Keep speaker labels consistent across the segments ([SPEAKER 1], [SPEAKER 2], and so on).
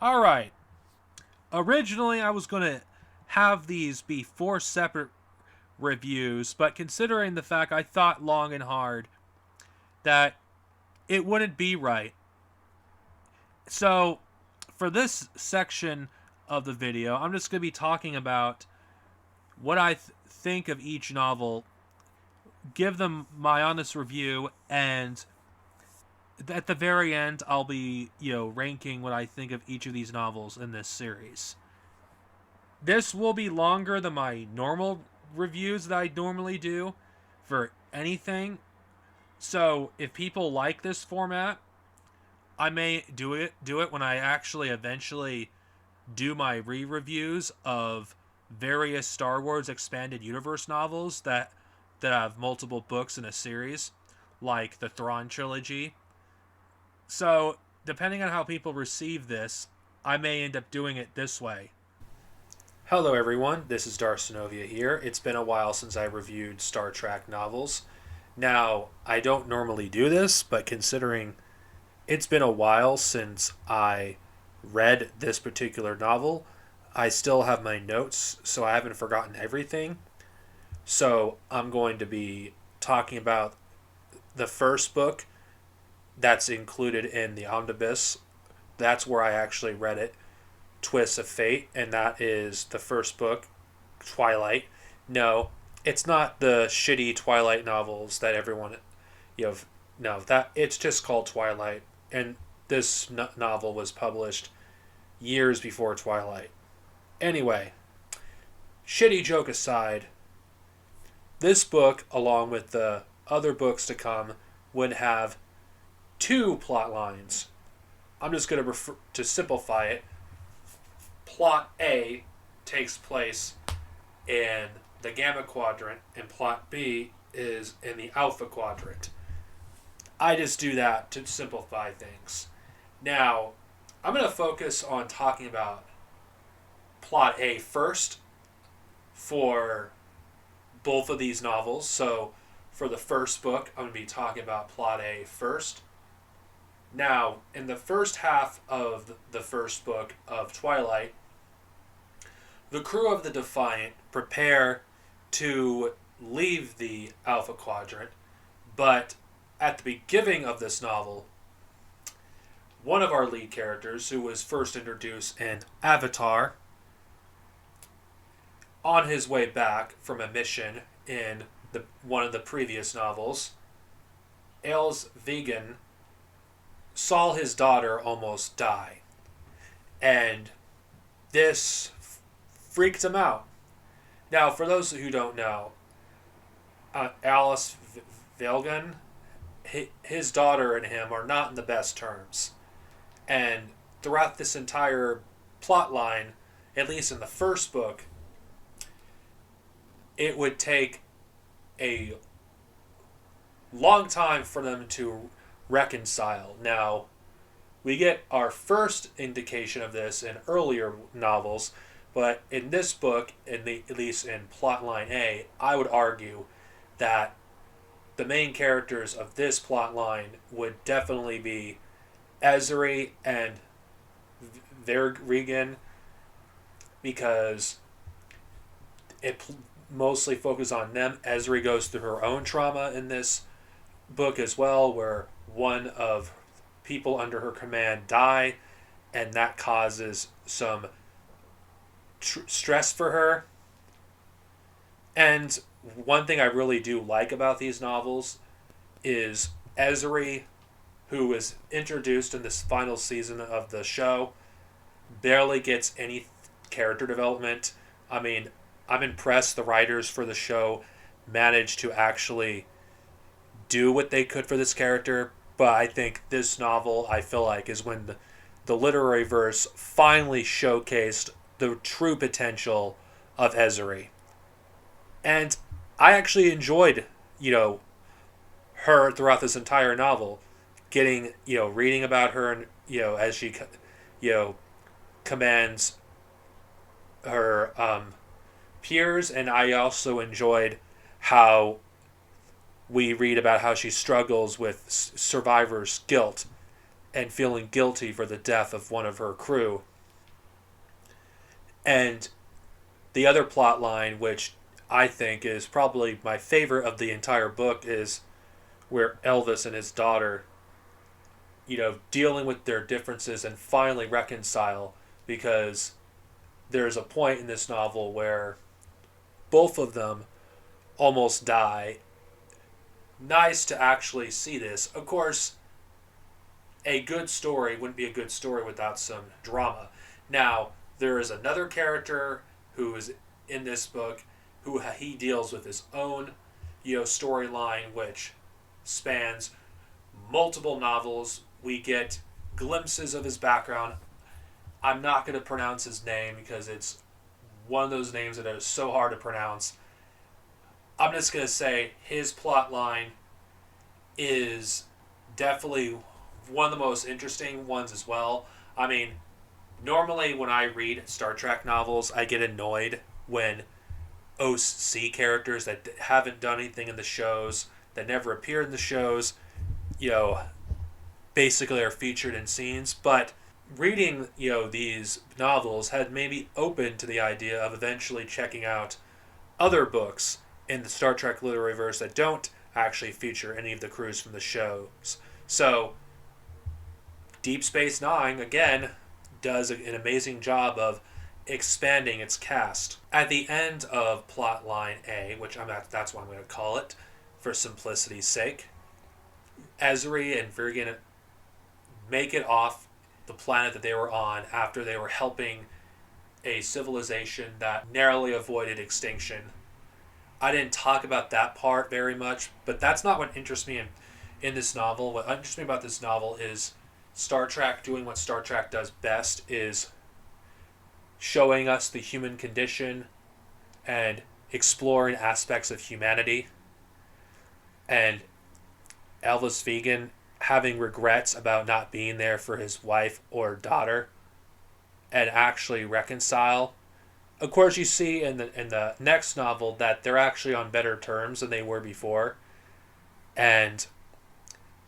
[SPEAKER 1] All right. Originally, I was going to have these be four separate reviews, but considering the fact I thought long and hard that it wouldn't be right. So, for this section of the video, I'm just going to be talking about what I think of each novel, give them my honest review, and at the very end, I'll be, ranking what I think of each of these novels in this series. This will be longer than my normal reviews that I normally do for anything. So if people like this format, I may do it when I actually eventually do my re-reviews of various Star Wars expanded universe novels that have multiple books in a series, like the Thrawn trilogy. So, depending on how people receive this, I may end up doing it this way. Hello, everyone. This is Darcinovia here. It's been a while since I reviewed Star Trek novels. Now, I don't normally do this, but considering it's been a while since I read this particular novel, I still have my notes, so I haven't forgotten everything. So, I'm going to be talking about the first book that's included in the omnibus. That's where I actually read it, Twists of Fate, and that is the first book, Twilight. No, it's not the shitty Twilight novels that everyone, you know, no, that it's just called Twilight, and this novel was published years before Twilight. Anyway, shitty joke aside, this book, along with the other books to come, would have two plot lines. I'm just going to simplify it. Plot A takes place in the Gamma Quadrant, and Plot B is in the Alpha Quadrant. I just do that to simplify things. Now, I'm going to focus on talking about Plot A first for both of these novels. So, for the first book, I'm going to be talking about Plot A first. Now, in the first half of the first book of Twilight, the crew of the Defiant prepare to leave the Alpha Quadrant, but at the beginning of this novel, one of our lead characters, who was first introduced in Avatar, on his way back from a mission in one of the previous novels, Els Vegan saw his daughter almost die. And this freaked him out. Now, for those who don't know, Alice Velgan, his daughter and him are not in the best terms. And throughout this entire plot line, at least in the first book, it would take a long time for them to reconcile. Now, we get our first indication of this in earlier novels, but in this book, at least in plotline A, I would argue that the main characters of this plotline would definitely be Ezri and Verrigan, because it mostly focuses on them. Ezri goes through her own trauma in this book as well, where one of people under her command die, and that causes some stress for her. And one thing I really do like about these novels is Ezri, who is introduced in this final season of the show, barely gets any character development. I mean, I'm impressed the writers for the show managed to actually do what they could for this character, but I think this novel, I feel like, is when the literary verse finally showcased the true potential of Ezri. And I actually enjoyed, her throughout this entire novel, getting, reading about her, and, as she, commands her peers, and I also enjoyed how we read about how she struggles with survivor's guilt and feeling guilty for the death of one of her crew. And the other plot line, which I think is probably my favorite of the entire book, is where Elvis and his daughter, dealing with their differences and finally reconcile, because there's a point in this novel where both of them almost die. Nice to actually see this. Of course, a good story wouldn't be a good story without some drama. Now, there is another character who is in this book who he deals with his own, storyline, which spans multiple novels. We get glimpses of his background. I'm not going to pronounce his name because it's one of those names that are so hard to pronounce. I'm just going to say his plot line is definitely one of the most interesting ones as well. I mean, normally when I read Star Trek novels, I get annoyed when OC characters that haven't done anything in the shows, that never appeared in the shows, basically are featured in scenes. But reading, these novels had made me open to the idea of eventually checking out other books in the Star Trek literary verse that don't actually feature any of the crews from the shows. So, Deep Space Nine, again, does an amazing job of expanding its cast. At the end of plot line A, which that's what I'm going to call it for simplicity's sake, Ezri and Virgin make it off the planet that they were on after they were helping a civilization that narrowly avoided extinction. I didn't talk about that part very much, but that's not what interests me in this novel. What interests me about this novel is Star Trek doing what Star Trek does best, is showing us the human condition and exploring aspects of humanity. And Elvis Vegan having regrets about not being there for his wife or daughter and actually reconcile. Of course, you see in the next novel that they're actually on better terms than they were before. And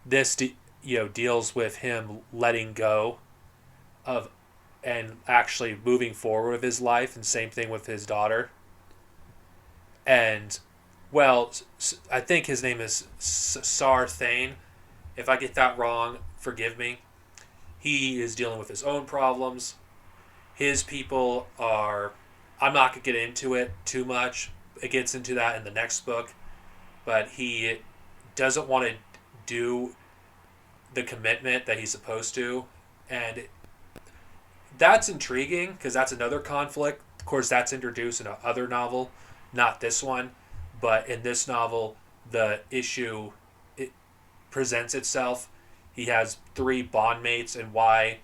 [SPEAKER 1] this deals with him letting go of and actually moving forward with his life, and same thing with his daughter. And, well, I think his name is Sar Thane. If I get that wrong, forgive me. He is dealing with his own problems. His people are... I'm not going to get into it too much. It gets into that in the next book. But he doesn't want to do the commitment that he's supposed to. And that's intriguing because that's another conflict. Of course, that's introduced in another novel, not this one. But in this novel, the issue presents itself. He has 3 bondmates, and why,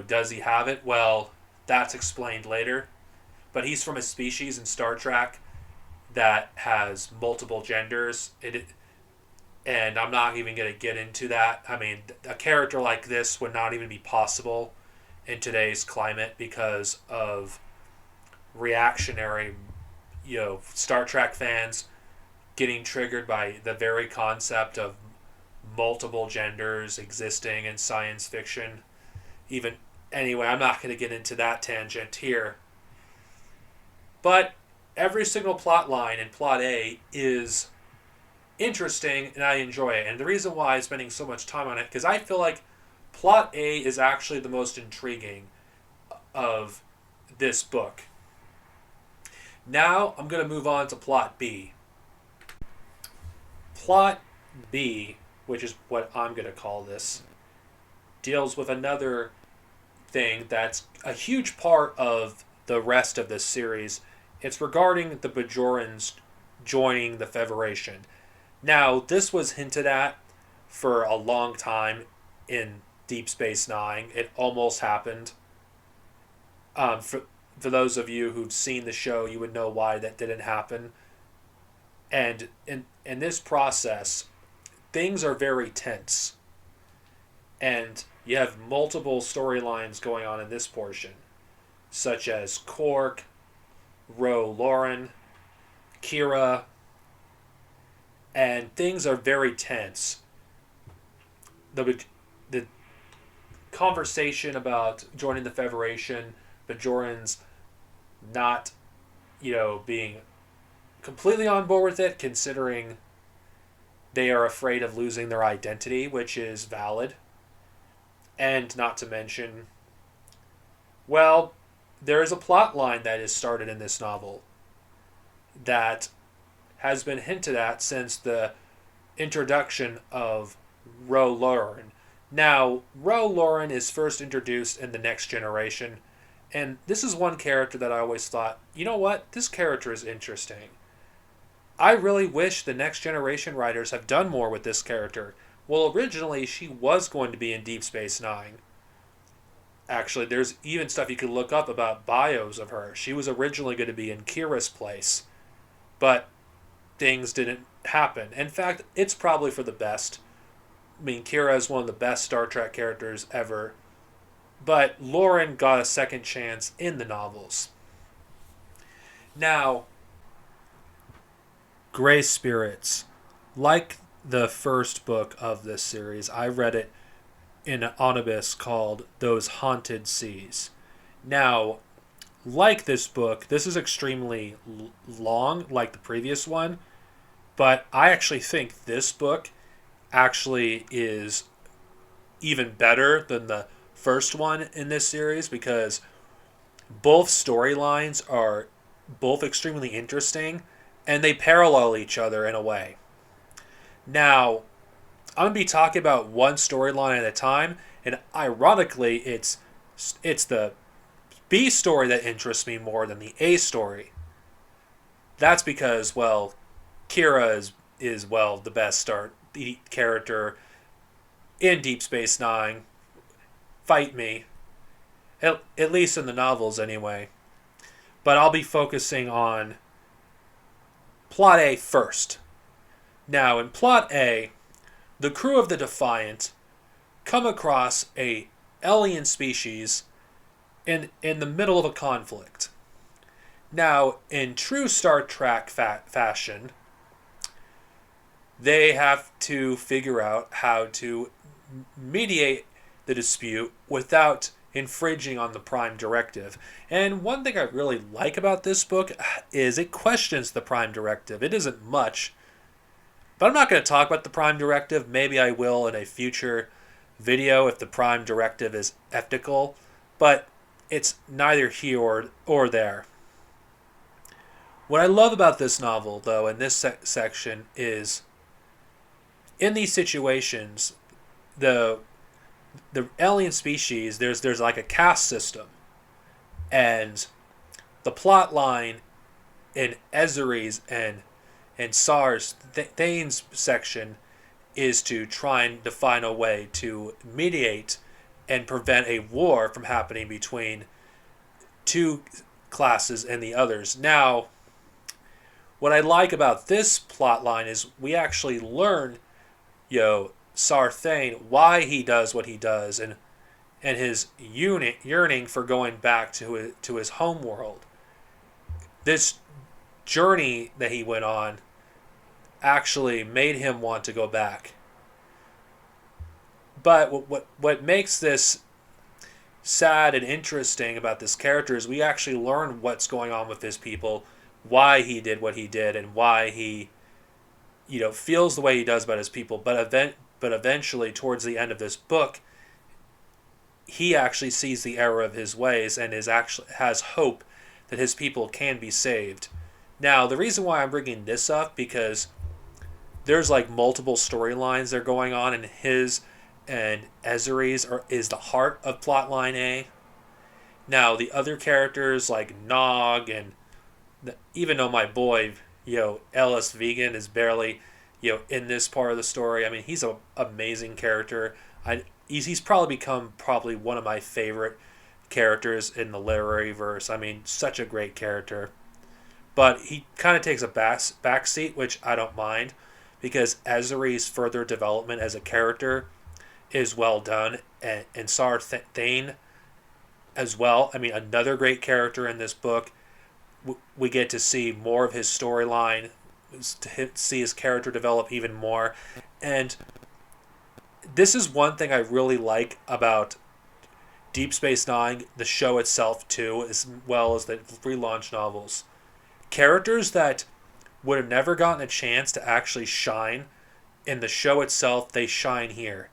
[SPEAKER 1] does he have it? Well, that's explained later. But he's from a species in Star Trek that has multiple genders. And I'm not even going to get into that. I mean, a character like this would not even be possible in today's climate because of reactionary, Star Trek fans getting triggered by the very concept of multiple genders existing in science fiction. Anyway, I'm not going to get into that tangent here. But every single plot line in plot A is interesting, and I enjoy it. And the reason why I'm spending so much time on it, because I feel like plot A is actually the most intriguing of this book. Now I'm going to move on to plot B. Plot B, which is what I'm going to call this, deals with another thing that's a huge part of the rest of this series. It's regarding the Bajorans joining the Federation. Now, this was hinted at for a long time in Deep Space Nine. It almost happened. For those of you who've seen the show, you would know why that didn't happen. And in this process, things are very tense. And you have multiple storylines going on in this portion, such as Quark, Ro Lauren, Kira, and things are very tense. The conversation about joining the Federation, Bajorans not, being completely on board with it, considering they are afraid of losing their identity, which is valid. And not to mention, well, there is a plot line that is started in this novel that has been hinted at since the introduction of Ro Lauren. Now, Ro Lauren is first introduced in The Next Generation, and this is one character that I always thought, you know what, this character is interesting. I really wish the Next Generation writers have done more with this character. Well, originally, she was going to be in Deep Space Nine. Actually, there's even stuff you could look up about bios of her. She was originally going to be in Kira's place, but things didn't happen. In fact, it's probably for the best. I mean, Kira is one of the best Star Trek characters ever, but Lauren got a second chance in the novels. Now, Gray Spirits, like the first book of this series, I read it in an omnibus called Those Haunted Seas. Now, like this book, this is extremely long, like the previous one, but I actually think this book actually is even better than the first one in this series, because both storylines are both extremely interesting and they parallel each other in a way. Now, I'm going to be talking about one storyline at a time, and ironically, it's the B story that interests me more than the A story. That's because, well, Kira is the best the character in Deep Space Nine. Fight me. At least in the novels, anyway. But I'll be focusing on Plot A first. Now, in Plot A, the crew of the Defiant come across a alien species in the middle of a conflict. Now, in true Star Trek fashion, they have to figure out how to mediate the dispute without infringing on the Prime Directive. And one thing I really like about this book is it questions the Prime Directive. It isn't much, but I'm not going to talk about the Prime Directive. Maybe I will in a future video if the Prime Directive is ethical, but it's neither here or there. What I love about this novel, though, in this section is, in these situations, the alien species, there's like a caste system, and the plot line in Ezri's and Sar's Thane's section is to try and define a way to mediate and prevent a war from happening between two classes and the others. Now, what I like about this plot line is we actually learn, Sar Thane, why he does what he does, and his yearning for going back to his home world. This journey that he went on actually made him want to go back. But what makes this sad and interesting about this character is we actually learn what's going on with his people, why he did what he did, and why he feels the way he does about his people. But eventually, towards the end of this book, he actually sees the error of his ways and has hope that his people can be saved. Now, the reason why I'm bringing this up, because there's like multiple storylines that are going on, and his and Ezri's is the heart of plotline A. Now, the other characters like Nog, and even though my boy, Ellis Vegan is barely, in this part of the story. I mean, he's an amazing character. He's probably become one of my favorite characters in the literary verse. I mean, such a great character. But he kind of takes a backseat, which I don't mind, because Ezri's further development as a character is well done, and Sar Thane as well. I mean, another great character in this book. We get to see more of his storyline, to see his character develop even more. And this is one thing I really like about Deep Space Nine, the show itself too, as well as the relaunch novels. Characters that would have never gotten a chance to actually shine in the show itself, they shine here.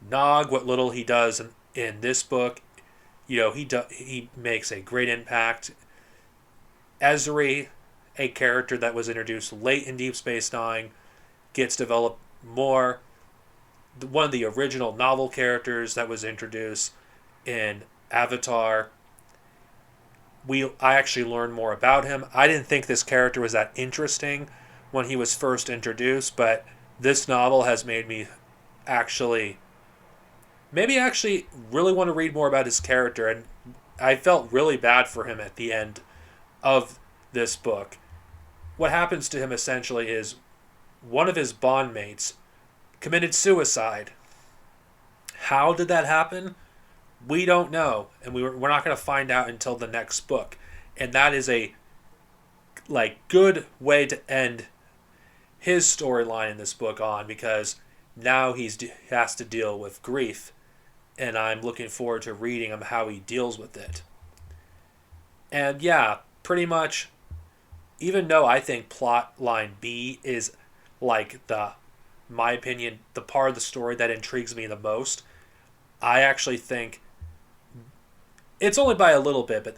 [SPEAKER 1] Nog, what little he does in this book, he makes a great impact. Ezri, a character that was introduced late in Deep Space Nine, gets developed more. One of the original novel characters that was introduced in Avatar. I actually learned more about him. I didn't think this character was that interesting when he was first introduced, but this novel has made me actually really want to read more about his character, and I felt really bad for him at the end of this book. What happens to him essentially is one of his bondmates committed suicide. How did that happen? We don't know, and we're not going to find out until the next book. And that is a good way to end his storyline in this book on, because now he has to deal with grief, and I'm looking forward to reading him how he deals with it. And yeah, pretty much, even though I think plot line B is my opinion, the part of the story that intrigues me the most, I actually think it's only by a little bit, but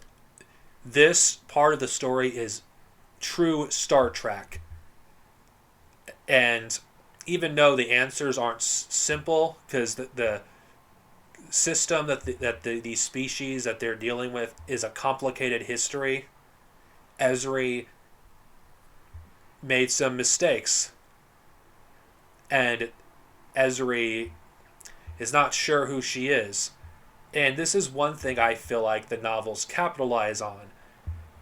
[SPEAKER 1] this part of the story is true Star Trek. And even though the answers aren't simple, because the system that these species that they're dealing with is a complicated history, Ezri made some mistakes. And Ezri is not sure who she is. And this is one thing I feel like the novels capitalize on.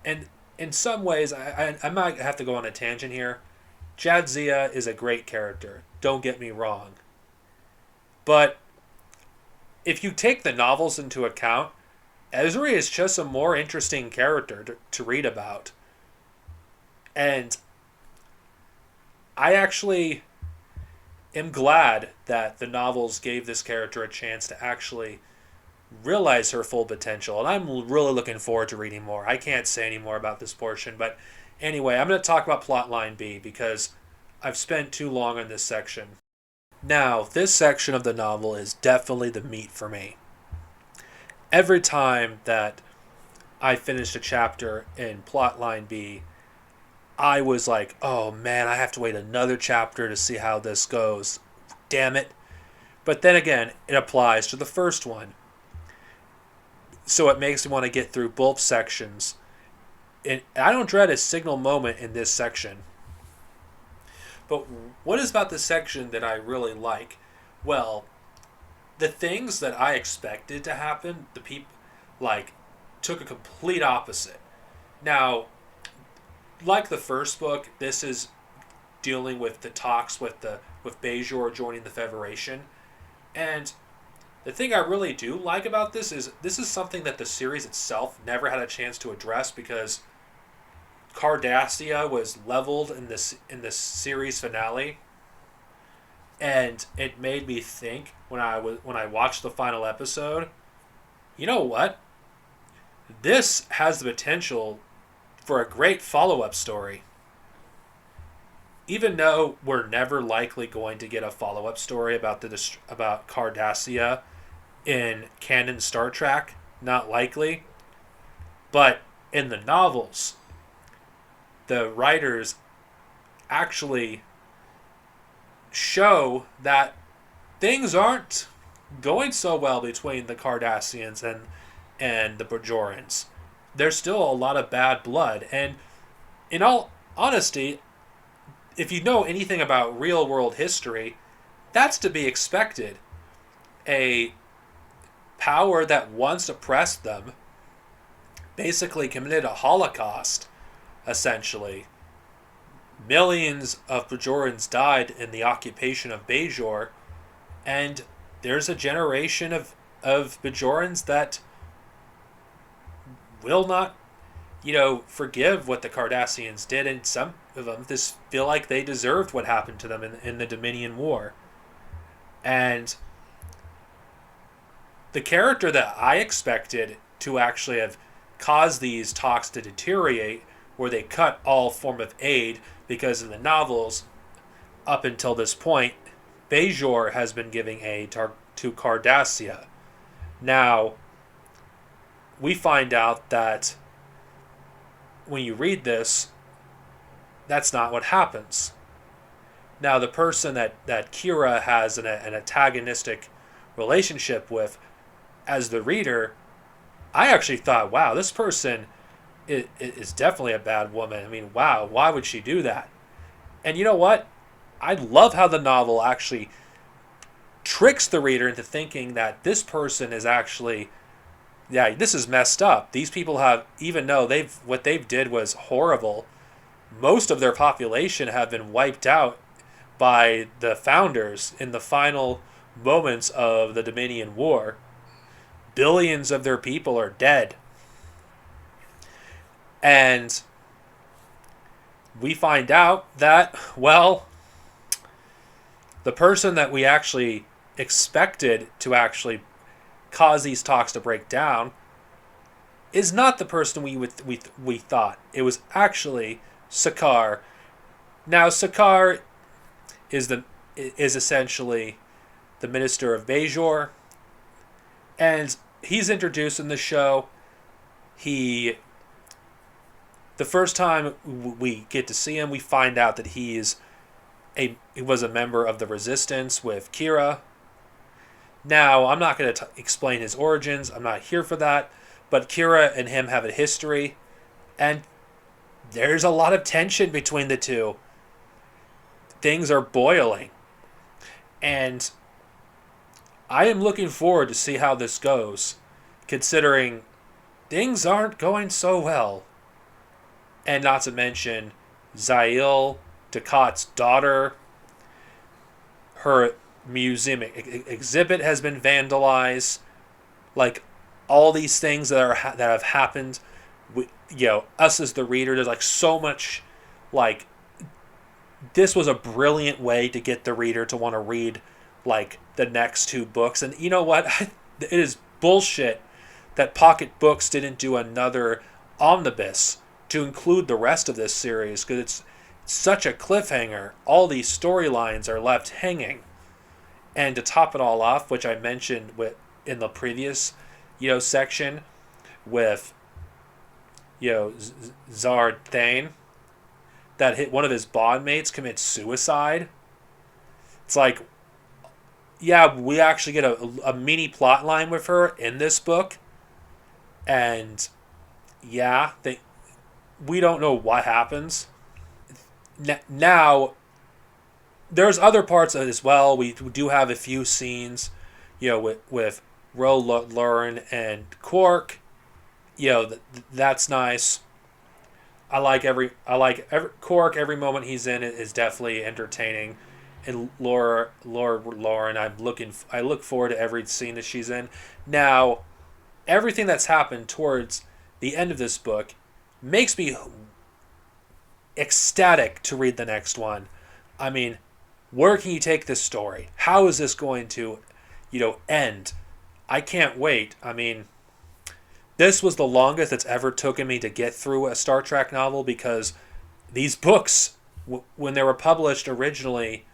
[SPEAKER 1] And in some ways, I might have to go on a tangent here. Jadzia is a great character, don't get me wrong. But if you take the novels into account, Ezri is just a more interesting character to read about. And I actually am glad that the novels gave this character a chance to actually realize her full potential, and I'm really looking forward to reading more. I can't say any more about this portion, but anyway, I'm going to talk about plotline B because I've spent too long on this section. Now, this section of the novel is definitely the meat for me. Every time that I finished a chapter in plotline B, I was like, oh man, I have to wait another chapter to see how this goes. Damn it. But then again, it applies to the first one. So it makes me want to get through both sections. And I don't dread a signal moment in this section. But what is about this section that I really like? Well, the things that I expected to happen, the people took a complete opposite. Now, like the first book, this is dealing with the talks with Bajor joining the Federation. And the thing I really do like about this is something that the series itself never had a chance to address, because Cardassia was leveled in this series finale, and it made me think when I watched the final episode, you know what? This has the potential for a great follow-up story. Even though we're never likely going to get a follow-up story about Cardassia in canon Star Trek, not likely, but in the novels, the writers actually show that things aren't going so well between the Cardassians and the Bajorans. There's still a lot of bad blood, and in all honesty, if you know anything about real-world history, that's to be expected. A power that once oppressed them basically committed a Holocaust, essentially. Millions of Bajorans died in the occupation of Bajor, and there's a generation of Bajorans that will not, forgive what the Cardassians did, and some of them just feel like they deserved what happened to them in the Dominion War. And the character that I expected to actually have caused these talks to deteriorate, where they cut all form of aid, because in the novels, up until this point, Bajor has been giving aid to Cardassia. Now, we find out that when you read this, that's not what happens. Now, the person that Kira has an antagonistic relationship with, as the reader, I actually thought, wow, this person is definitely a bad woman. I mean, wow, why would she do that? And you know what? I love how the novel actually tricks the reader into thinking that this person is actually, yeah, this is messed up. These people have, even though what they've did was horrible, most of their population have been wiped out by the founders in the final moments of the Dominion War. Billions of their people are dead. And we find out that, well, the person that we actually expected to actually cause these talks to break down is not the person we thought. It was actually Sakaar. Now, Sakaar is essentially the minister of Bajor, and he's introduced in the show. The first time we get to see him, we find out that he was a member of the Resistance with Kira. Now, I'm not going to explain his origins. I'm not here for that. But Kira and him have a history, and there's a lot of tension between the two. Things are boiling. And I am looking forward to see how this goes, considering things aren't going so well. And not to mention, Zail, Ducat's daughter, her museum exhibit has been vandalized. Like, all these things that have happened, us as the reader, there's like so much, like, this was a brilliant way to get the reader to want to read like the next two books. And you know what? It is bullshit that Pocket Books didn't do another omnibus to include the rest of this series, because it's such a cliffhanger. All these storylines are left hanging. And to top it all off, which I mentioned in the previous section with Zard Thane, that one of his bondmates commits suicide. It's like, yeah, we actually get a mini plot line with her in this book, and yeah, we don't know what happens. Now, there's other parts of it as well. We do have a few scenes, with Ro Lauren and Quark. That's nice. I like every Quark. Every moment he's in it is definitely entertaining. And Lauren, I look forward to every scene that she's in. Now, everything that's happened towards the end of this book makes me ecstatic to read the next one. I mean, where can you take this story? How is this going to, end? I can't wait. I mean, this was the longest it's ever taken me to get through a Star Trek novel, because these books, when they were published originally,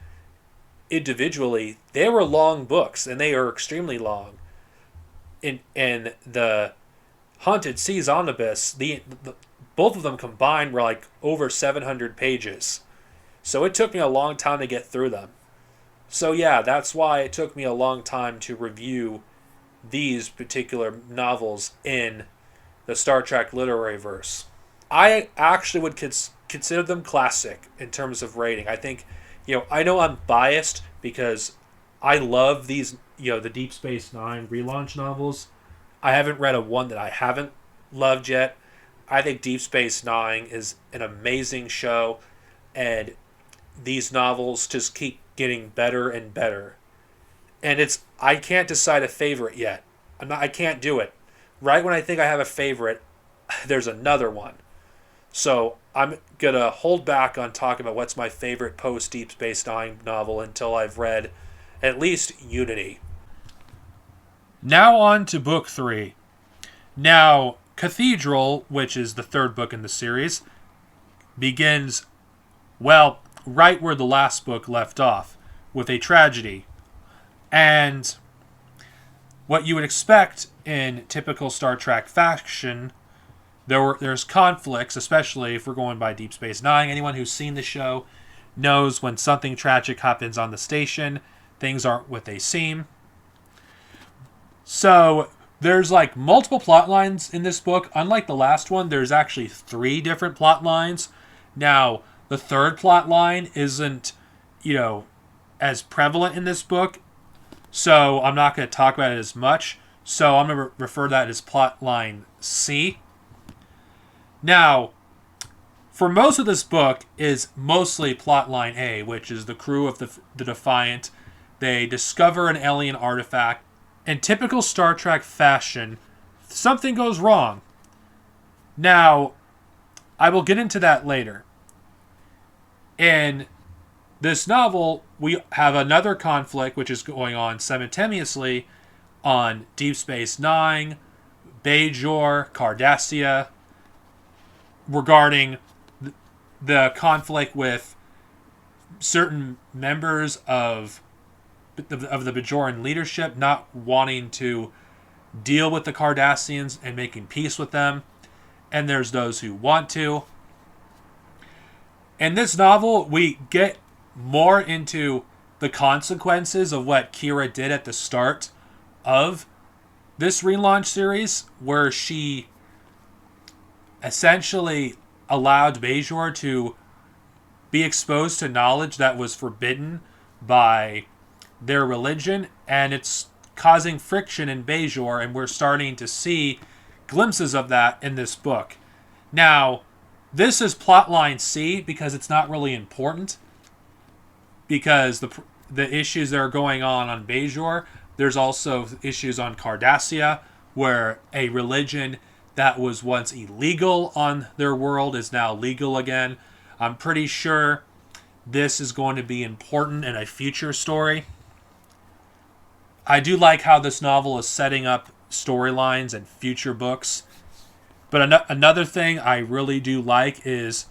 [SPEAKER 1] individually, they were long books, and they are extremely long. In the Haunted Seas Omnibus, the both of them combined were like over 700 pages. So it took me a long time to get through them. So yeah, that's why it took me a long time to review these particular novels in the Star Trek literary verse. I actually would consider them classic in terms of rating. I think, I know I'm biased because I love these, the Deep Space Nine relaunch novels. I haven't read one that I haven't loved yet. I think Deep Space Nine is an amazing show, and these novels just keep getting better and better. And I can't decide a favorite yet. I can't do it. Right when I think I have a favorite, there's another one. So I'm going to hold back on talking about what's my favorite post-Deep Space Nine novel until I've read at least Unity. Now on to book 3. Now, Cathedral, which is the third book in the series, begins, well, right where the last book left off, with a tragedy. And what you would expect in typical Star Trek fashion, there's conflicts, especially if we're going by Deep Space Nine. Anyone who's seen the show knows when something tragic happens on the station, things aren't what they seem. So there's like multiple plot lines in this book. Unlike the last one, there's actually 3 different plot lines. Now, the third plot line isn't, as prevalent in this book, so I'm not going to talk about it as much. So I'm going to refer to that as plot line C. Now, for most of this book is mostly plot line A, which is the crew of the Defiant. They discover an alien artifact. In typical Star Trek fashion, something goes wrong. Now, I will get into that later. In this novel, we have another conflict which is going on simultaneously on Deep Space Nine, Bajor, Cardassia, regarding the conflict with certain members of the Bajoran leadership not wanting to deal with the Cardassians and making peace with them. And there's those who want to. In this novel, we get more into the consequences of what Kira did at the start of this relaunch series, where she essentially allowed Bajor to be exposed to knowledge that was forbidden by their religion, and it's causing friction in Bajor, and we're starting to see glimpses of that in this book. Now, this is plotline C because it's not really important, because the issues that are going on Bajor, there's also issues on Cardassia, where a religion that was once illegal on their world is now legal again. I'm pretty sure this is going to be important in a future story. I do like how this novel is setting up storylines and future books. But another thing I really do like is,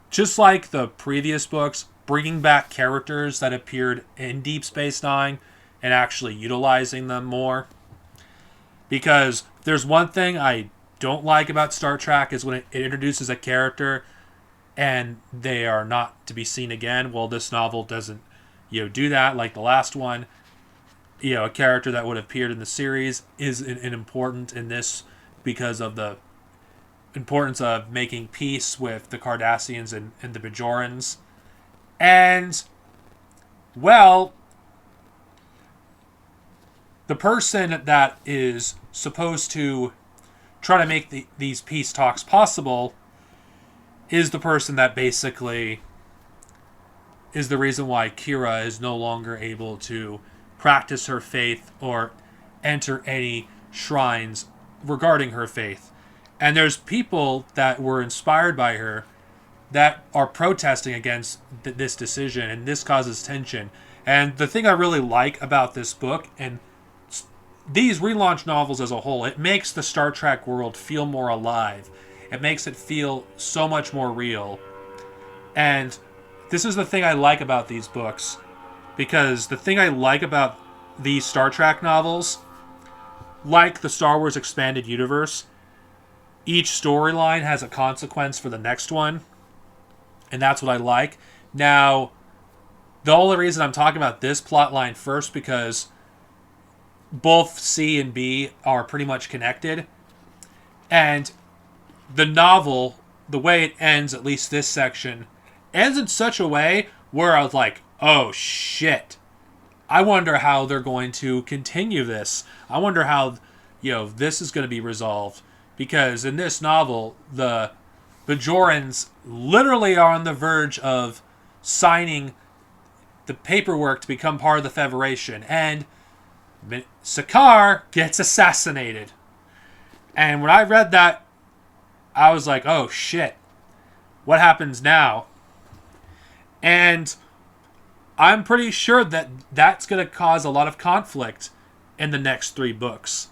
[SPEAKER 1] just like the previous books, bringing back characters that appeared in Deep Space Nine and actually utilizing them more. Because there's one thing I don't like about Star Trek is when it introduces a character and they are not to be seen again. Well, this novel doesn't do that like the last one. A character that would have appeared in the series is important in this because of the importance of making peace with the Cardassians and the Bajorans. And, well, the person that is supposed to try to make these peace talks possible is the person that basically is the reason why Kira is no longer able to practice her faith or enter any shrines regarding her faith. And there's people that were inspired by her that are protesting against this decision, and this causes tension. And the thing I really like about this book, and these relaunch novels as a whole, it makes the Star Trek world feel more alive. It makes it feel so much more real. And this is the thing I like about these books. Because the thing I like about these Star Trek novels, like the Star Wars Expanded Universe, each storyline has a consequence for the next one. And that's what I like. Now, the only reason I'm talking about this plotline first, because both C and B are pretty much connected. And the novel, the way it ends, at least this section, ends in such a way where I was like, oh shit. I wonder how they're going to continue this. I wonder how, this is going to be resolved. Because in this novel, the Bajorans literally are on the verge of signing the paperwork to become part of the Federation. And Sakaar gets assassinated. And when I read that, I was like, oh shit. What happens now? And I'm pretty sure that that's going to cause a lot of conflict in the next 3 books.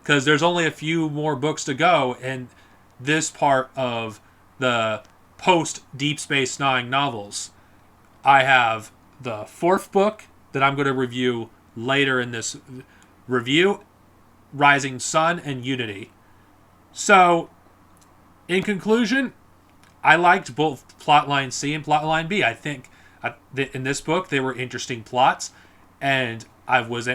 [SPEAKER 1] Because there's only a few more books to go in this part of the post Deep Space Nine novels. I have the 4th book that I'm going to review later in this review, Rising Sun and Unity. So, in conclusion, I liked both Plotline C and Plotline B. I think in this book they were interesting plots, and I was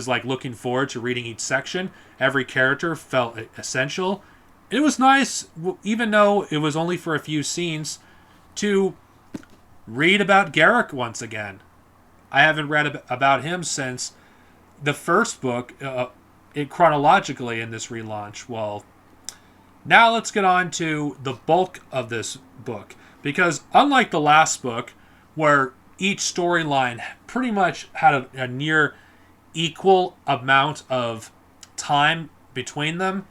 [SPEAKER 1] like looking forward to reading each section. Every character felt essential. It was nice, even though it was only for a few scenes, to read about Garrick once again. I haven't read about him since the first book, chronologically in this relaunch. Well, now let's get on to the bulk of this book. Because unlike the last book, where each storyline pretty much had a near equal amount of time between them,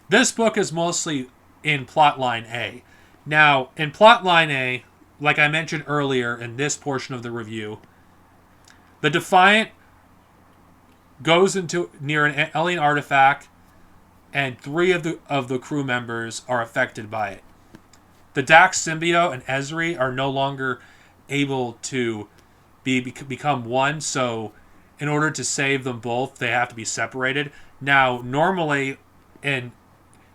[SPEAKER 1] this book is mostly in Plotline A. Now, in Plotline A, like I mentioned earlier in this portion of the review, the Defiant goes into near an alien artifact, and 3 of the crew members are affected by it. The Dax symbiote and Ezri are no longer able to become one, so in order to save them both, they have to be separated. Now, normally in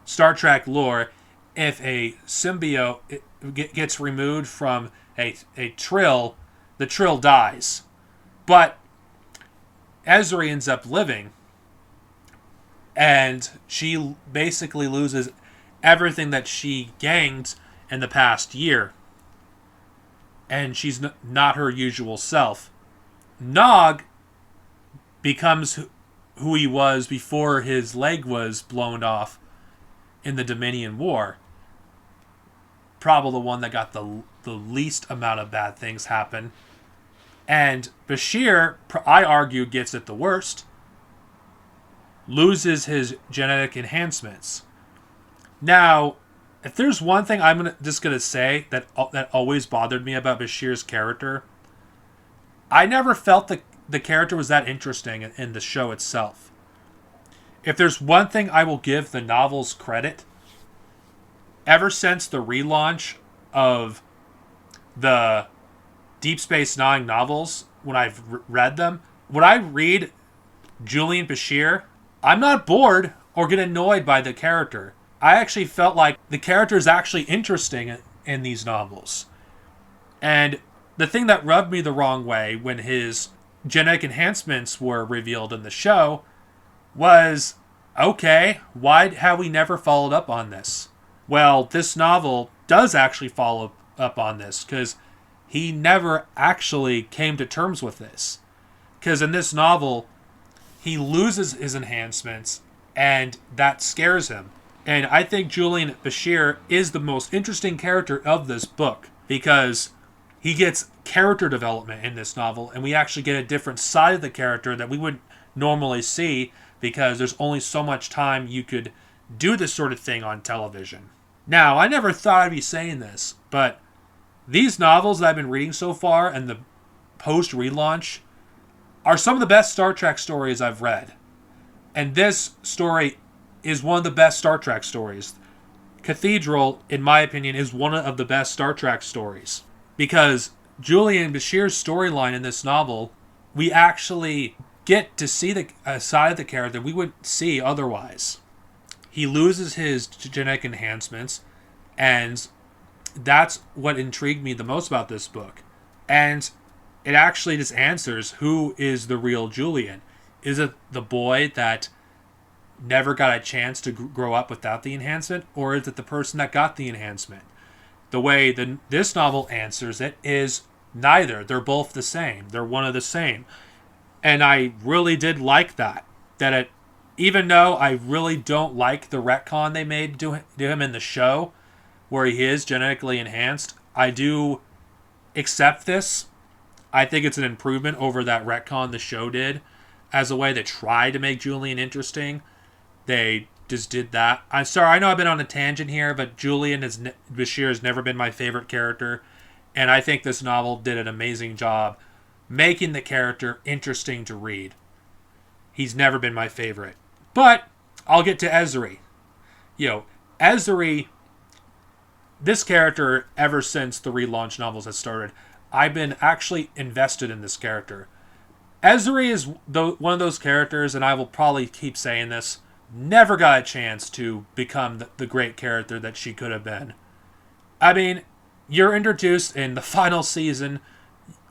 [SPEAKER 1] Star Trek lore, if a symbiote gets removed from a Trill, the Trill dies. But Ezri ends up living, and she basically loses everything that she gained in the past year. And she's not her usual self. Nog becomes who he was before his leg was blown off in the Dominion War. Probably the one that got the least amount of bad things happen. And Bashir, I argue, gets it the worst. Loses his genetic enhancements. Now, if there's one thing I'm just going to say that always bothered me about Bashir's character, I never felt the character was that interesting in the show itself. If there's one thing I will give the novels credit, ever since the relaunch of the Deep Space Nine novels, when I've read them, when I read Julian Bashir, I'm not bored or get annoyed by the character. I actually felt like the character is actually interesting in these novels. And the thing that rubbed me the wrong way when his genetic enhancements were revealed in the show was, okay, why have we never followed up on this? Well, this novel does actually follow up on this, because he never actually came to terms with this. Because in this novel, he loses his enhancements, and that scares him. And I think Julian Bashir is the most interesting character of this book, because he gets character development in this novel, and we actually get a different side of the character that we wouldn't normally see, because there's only so much time you could do this sort of thing on television. Now, I never thought I'd be saying this, but these novels that I've been reading so far and the post-relaunch are some of the best Star Trek stories I've read. And this story is one of the best Star Trek stories. Cathedral, in my opinion, is one of the best Star Trek stories. Because Julian Bashir's storyline in this novel, we actually get to see the side of the character we wouldn't see otherwise. He loses his genetic enhancements, and that's what intrigued me the most about this book. And it actually just answers who is the real Julian. Is it the boy that never got a chance to grow up without the enhancement, or is it the person that got the enhancement? The way this novel answers it is neither. They're both the same. They're one of the same. And I really did like that. Even though I really don't like the retcon they made to him in the show, where he is genetically enhanced, I do accept this. I think it's an improvement over that retcon the show did, as a way to try to make Julian interesting. They just did that. I'm sorry, I know I've been on a tangent here, but Julian Bashir has never been my favorite character, and I think this novel did an amazing job making the character interesting to read. he's never been my favorite. But I'll get to Ezri. Ezri, this character, ever since the relaunch novels has started, I've been actually invested in this character. Ezri is one of those characters, and I will probably keep saying this, never got a chance to become the great character that she could have been. I mean, you're introduced in the final season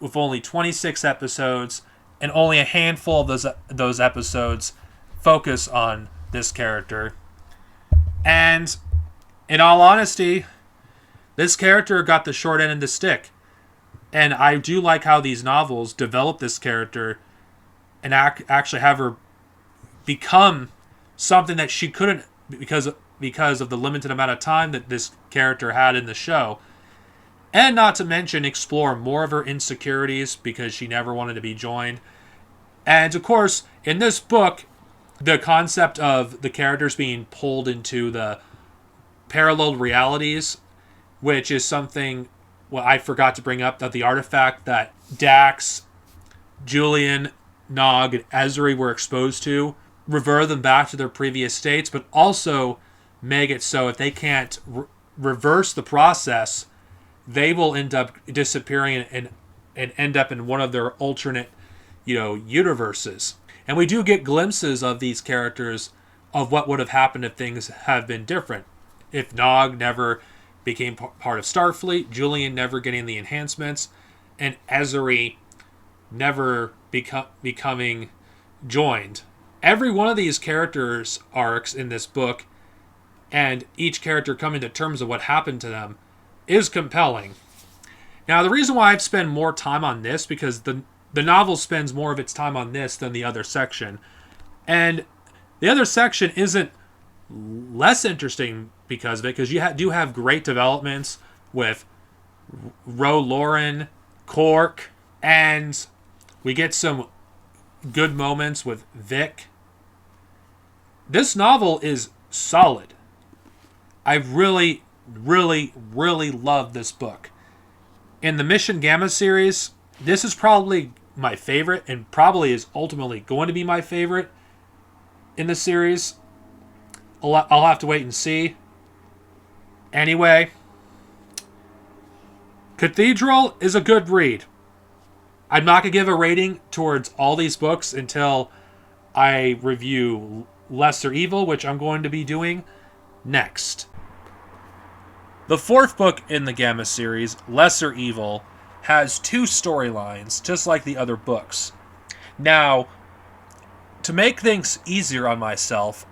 [SPEAKER 1] with only 26 episodes, and only a handful of those episodes focus on this character. And in all honesty, this character got the short end of the stick. And I do like how these novels develop this character and actually have her become something that she couldn't because of the limited amount of time that this character had in the show. And not to mention explore more of her insecurities because she never wanted to be joined. And of course, in this book, the concept of the characters being pulled into the parallel realities, which is something I forgot to bring up, that the artifact that Dax, Julian, Nog, and Ezri were exposed to, revert them back to their previous states, but also make it so if they can't reverse the process, they will end up disappearing and end up in one of their alternate, universes. And we do get glimpses of these characters of what would have happened if things have been different. If Nog never became part of Starfleet, Julian never getting the enhancements, and Ezri never becoming joined. Every one of these characters' arcs in this book, and each character coming to terms of what happened to them, is compelling. Now, the reason why I've spent more time on this, because the novel spends more of its time on this than the other section. And the other section isn't less interesting because of it, because you do have great developments with Ro Lauren, Cork, and we get some good moments with Vic. This novel is solid. I really, really, really love this book. In the Mission Gamma series, this is probably my favorite, and probably is ultimately going to be my favorite in the series. I'll have to wait and see. Anyway, Cathedral is a good read. I'm not going to give a rating towards all these books until I review Lesser Evil, which I'm going to be doing next. The fourth book in the Gamma series, Lesser Evil, has two storylines, just like the other books. Now, to make things easier on myself,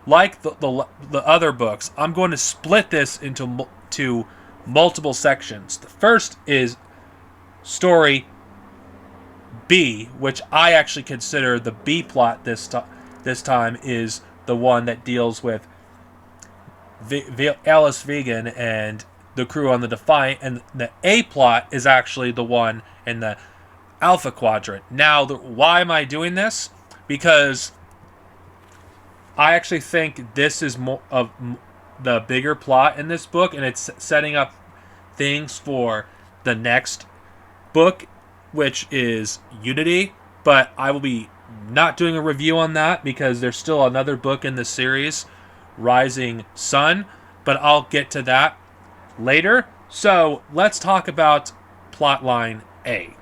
[SPEAKER 1] like the other books, I'm going to split this into multiple sections. The first is story B, which I actually consider the B plot this time is the one that deals with Alice Vegan and the crew on the Defiant, and the A plot is actually the one in the Alpha Quadrant. Now, why am I doing this? Because I actually think this is more of the bigger plot in this book, and it's setting up things for the next book, which is Unity. But I will be not doing a review on that because there's still another book in the series, Rising Sun, but I'll get to that later. So let's talk about plotline A.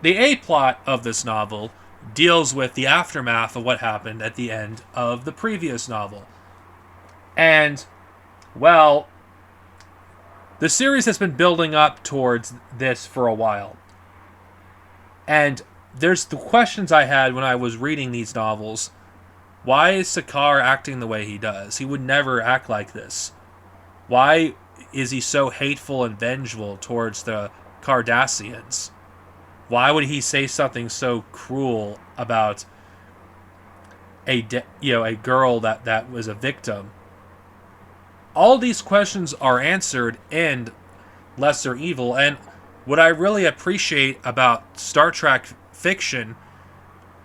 [SPEAKER 1] The A plot of this novel deals with the aftermath of what happened at the end of the previous novel. And, well, the series has been building up towards this for a while. And there's the questions I had when I was reading these novels. Why is Sakaar acting the way he does? He would never act like this. Why is he so hateful and vengeful towards the Cardassians? Why would he say something so cruel about a girl that was a victim? All these questions are answered in Lesser Evil, and what I really appreciate about Star Trek fiction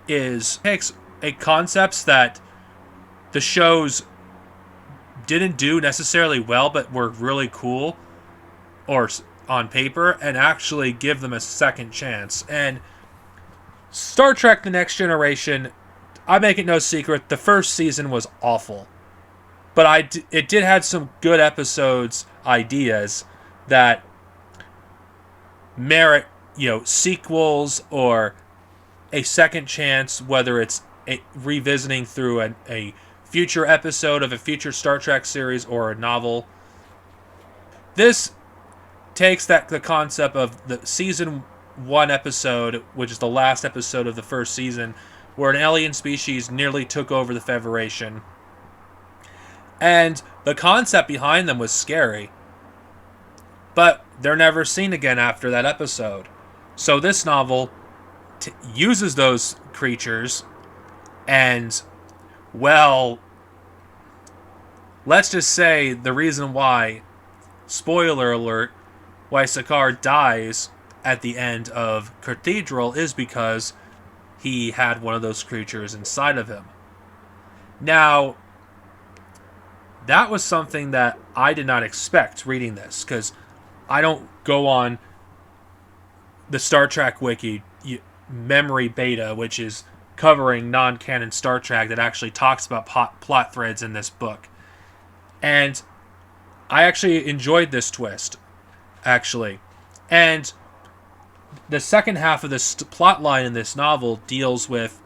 [SPEAKER 1] is it takes concepts that the shows didn't do necessarily well but were really cool or on paper, and actually give them a second chance. And Star Trek The Next Generation, I make it no secret, the first season was awful. But it did have some good episodes, ideas that merit, sequels or a second chance, whether it's revisiting through a future episode of a future Star Trek series or a novel. This takes the concept of the season 1 episode, which is the last episode of the first season, where an alien species nearly took over the Federation. And the concept behind them was scary. But they're never seen again after that episode. So this novel uses those creatures and, well, let's just say the reason why, spoiler alert, why Sakaar dies at the end of Cathedral is because he had one of those creatures inside of him. Now, that was something that I did not expect reading this, because I don't go on the Star Trek wiki memory beta, which is covering non-canon Star Trek, that actually talks about plot threads in this book. And I actually enjoyed this twist, actually. And the second half of this plot line in this novel deals with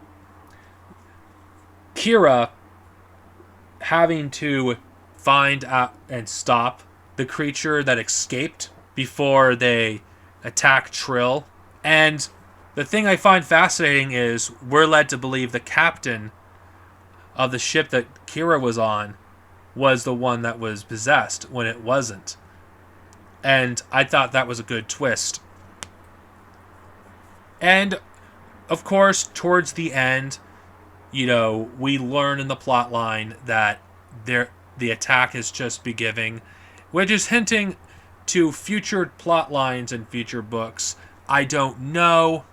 [SPEAKER 1] Kira having to find out and stop the creature that escaped before they attack Trill. And the thing I find fascinating is we're led to believe the captain of the ship that Kira was on was the one that was possessed when it wasn't. And I thought that was a good twist. And, of course, towards the end, we learn in the plot line that the attack is just beginning, which is hinting to future plot lines and future books. I don't know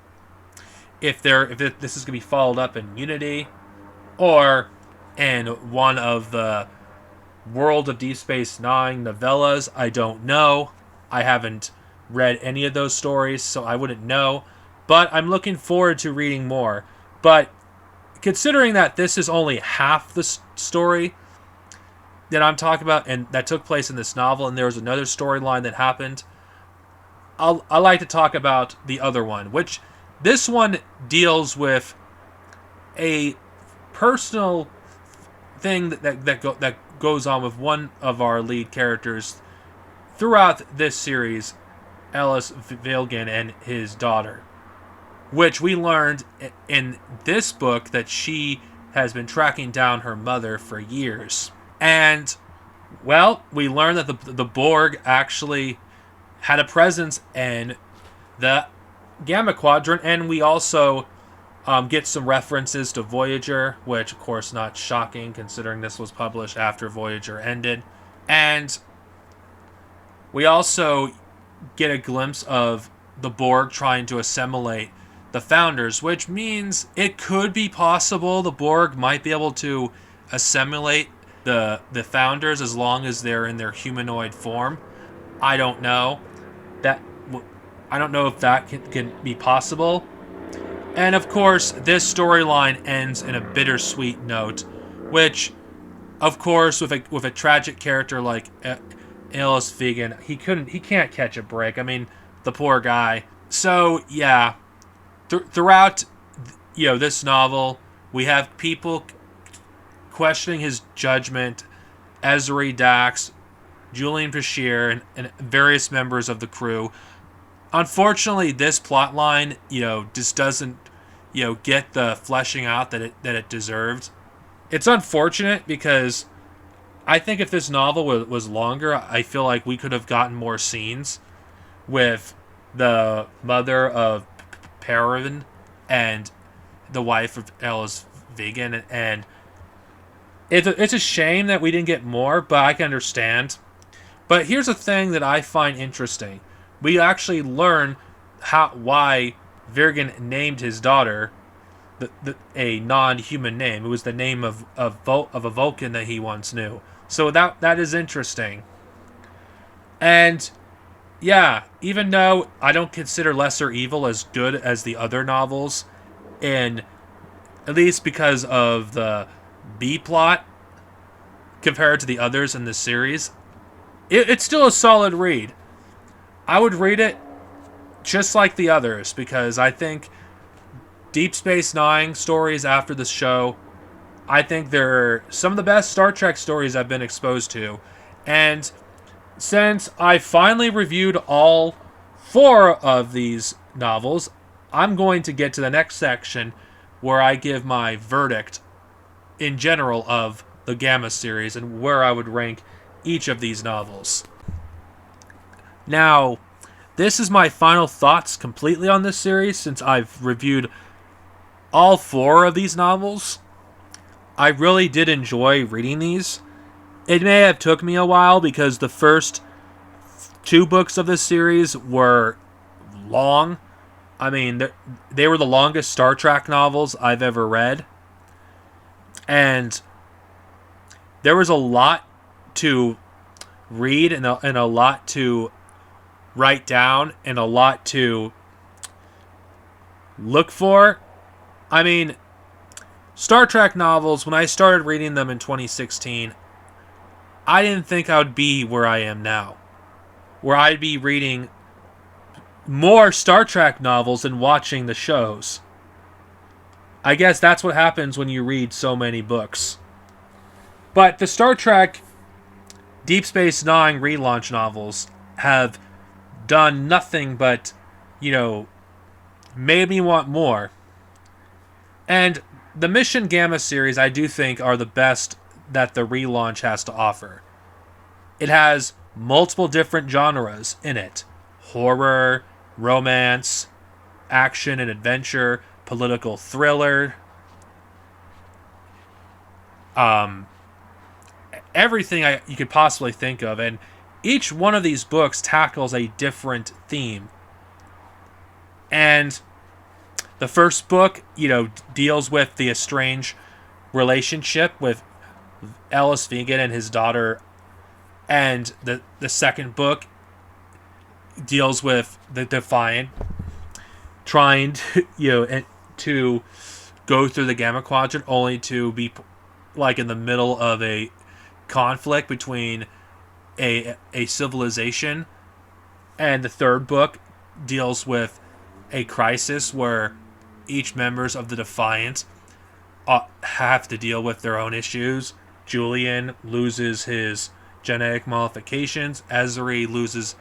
[SPEAKER 1] if this is going to be followed up in Unity or in one of the World of Deep Space Nine novellas. I don't know. I haven't read any of those stories, so I wouldn't know. But I'm looking forward to reading more. But considering that this is only half the story that I'm talking about, and that took place in this novel, and there was another storyline that happened, I like to talk about the other one, which this one deals with a personal thing that goes on with one of our lead characters throughout this series, Ellis Vilgan and his daughter, which we learned in this book that she has been tracking down her mother for years. And, well, we learned that the Borg actually had a presence in the Gamma Quadrant, and we also get some references to Voyager, which, of course, not shocking considering this was published after Voyager ended. And we also get a glimpse of the Borg trying to assimilate the Founders, which means it could be possible the Borg might be able to assimilate the Founders as long as they're in their humanoid form. I don't know. I don't know if that can be possible. And of course, this storyline ends in a bittersweet note, which, of course, with a tragic character like Ellis Vegan, he can't catch a break. I mean, the poor guy. So yeah, throughout this novel, we have people questioning his judgment, Ezri Dax, Julian Bashir, and various members of the crew. Unfortunately, this plotline, just doesn't, get the fleshing out that it deserved. It's unfortunate because I think if this novel was longer, I feel like we could have gotten more scenes with the mother of Perrin and the wife of Ellis Vegan, and it's a shame that we didn't get more, but I can understand. But here's a thing that I find interesting. We actually learn why Virgin named his daughter a non-human name. It was the name of a Vulcan that he once knew. So that is interesting. And yeah, even though I don't consider Lesser Evil as good as the other novels, in, at least because of the B plot compared to the others in this series. It's still a solid read. I would read it just like the others because I think Deep Space Nine stories after this show, I think they're some of the best Star Trek stories I've been exposed to. And since I finally reviewed all 4 of these novels, I'm going to get to the next section where I give my verdict in general of the Gamma series and where I would rank each of these novels. Now, this is my final thoughts completely on this series since I've reviewed all 4 of these novels. I really did enjoy reading these. It may have took me a while because the first 2 books of this series were long. I mean, they were the longest Star Trek novels I've ever read. And there was a lot to read and a lot to write down and a lot to look for. I mean, Star Trek novels, when I started reading them in 2016, I didn't think I would be where I am now. Where I'd be reading more Star Trek novels and watching the shows. I guess that's what happens when you read so many books. But the Star Trek Deep Space Nine relaunch novels have done nothing but, made me want more. And the Mission Gamma series, I do think, are the best that the relaunch has to offer. It has multiple different genres in it. Horror, romance, action and adventure, political thriller. Everything you could possibly think of. And each one of these books tackles a different theme. And the first book, deals with the estranged relationship with Ellis Vegan and his daughter. And the second book deals with the Defiant trying to go through the Gamma Quadrant only to be like in the middle of a conflict between a civilization. And the third book deals with a crisis where each members of the Defiant have to deal with their own issues. Julian loses his genetic modifications. Ezri loses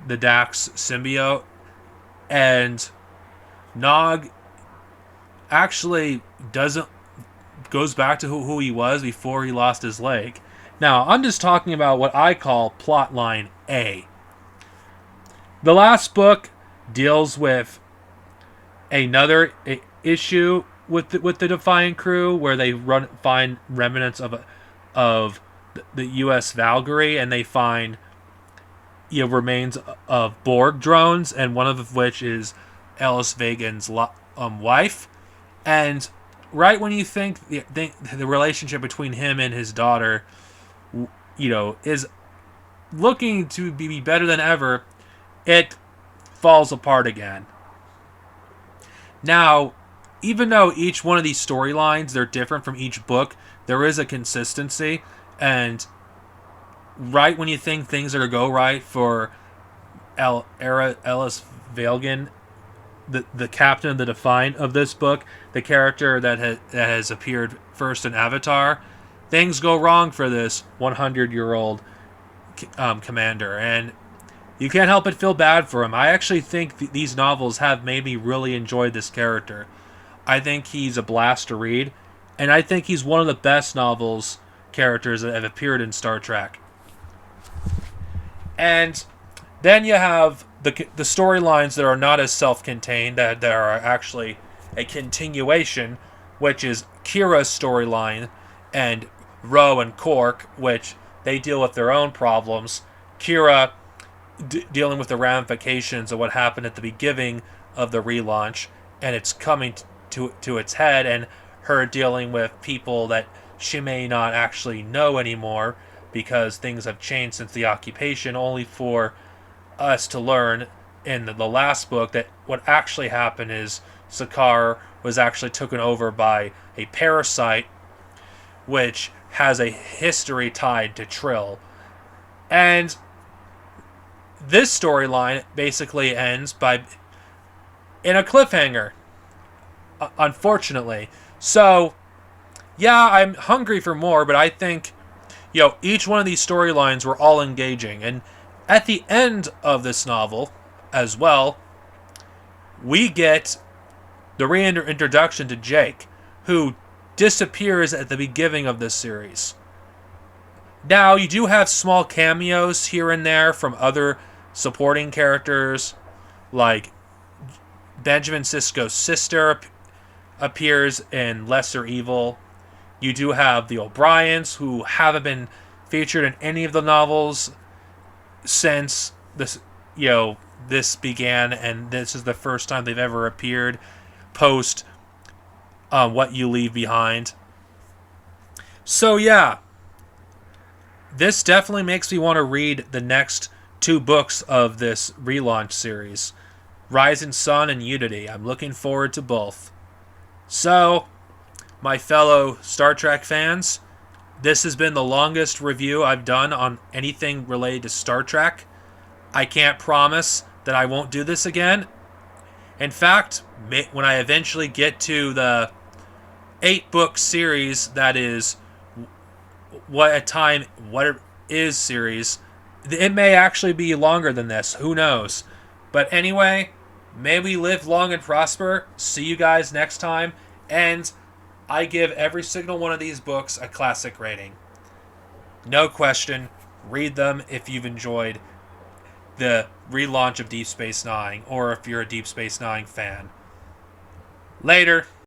[SPEAKER 1] the Dax symbiote. And Nog actually goes back to who he was before he lost his leg. Now, I'm just talking about what I call plotline A. The last book deals with another issue with the Defiant crew where they find remnants of the U.S. Valkyrie, and they find remains of Borg drones, and one of which is Ellis Vegan's wife. And right when you think the relationship between him and his daughter, is looking to be better than ever, it falls apart again. Now, even though each one of these storylines, they're different from each book, there is a consistency. And right when you think things are going to go right for Ellis Vegan, the captain of the Defiant of this book, the character that has appeared first in Avatar, things go wrong for this 100-year-old commander. And you can't help but feel bad for him. I actually think these novels have made me really enjoy this character. I think he's a blast to read, and I think he's one of the best characters that have appeared in Star Trek. And then you have the storylines that are not as self-contained, that are actually a continuation, which is Kira's storyline, and Ro and Quark, which they deal with their own problems. Kira dealing with the ramifications of what happened at the beginning of the relaunch, and it's coming to its head, and her dealing with people that she may not actually know anymore because things have changed since the occupation, only for us to learn in the last book that what actually happened is Sakaar was actually taken over by a parasite, which has a history tied to Trill. And this storyline basically ends by in a cliffhanger, unfortunately. So, yeah, I'm hungry for more, but I think, each one of these storylines were all engaging. And at the end of this novel, as well, we get the reintroduction to Jake, who disappears at the beginning of this series. Now, you do have small cameos here and there from other supporting characters, like Benjamin Sisko's sister appears in Lesser Evil. You do have the O'Briens, who haven't been featured in any of the novels since this began, and this is the first time they've ever appeared post What You Leave Behind. So yeah, this definitely makes me want to read the next 2 books of this relaunch series, Rising Sun and Unity. I'm looking forward to both. So, my fellow Star Trek fans, this has been the longest review I've done on anything related to Star Trek. I can't promise that I won't do this again. In fact, when I eventually get to the 8-book series that is What It Is series, it may actually be longer than this. Who knows? But anyway, may we live long and prosper. See you guys next time. And I give every single one of these books a classic rating. No question. Read them if you've enjoyed the relaunch of Deep Space Nine, or if you're a Deep Space Nine fan. Later.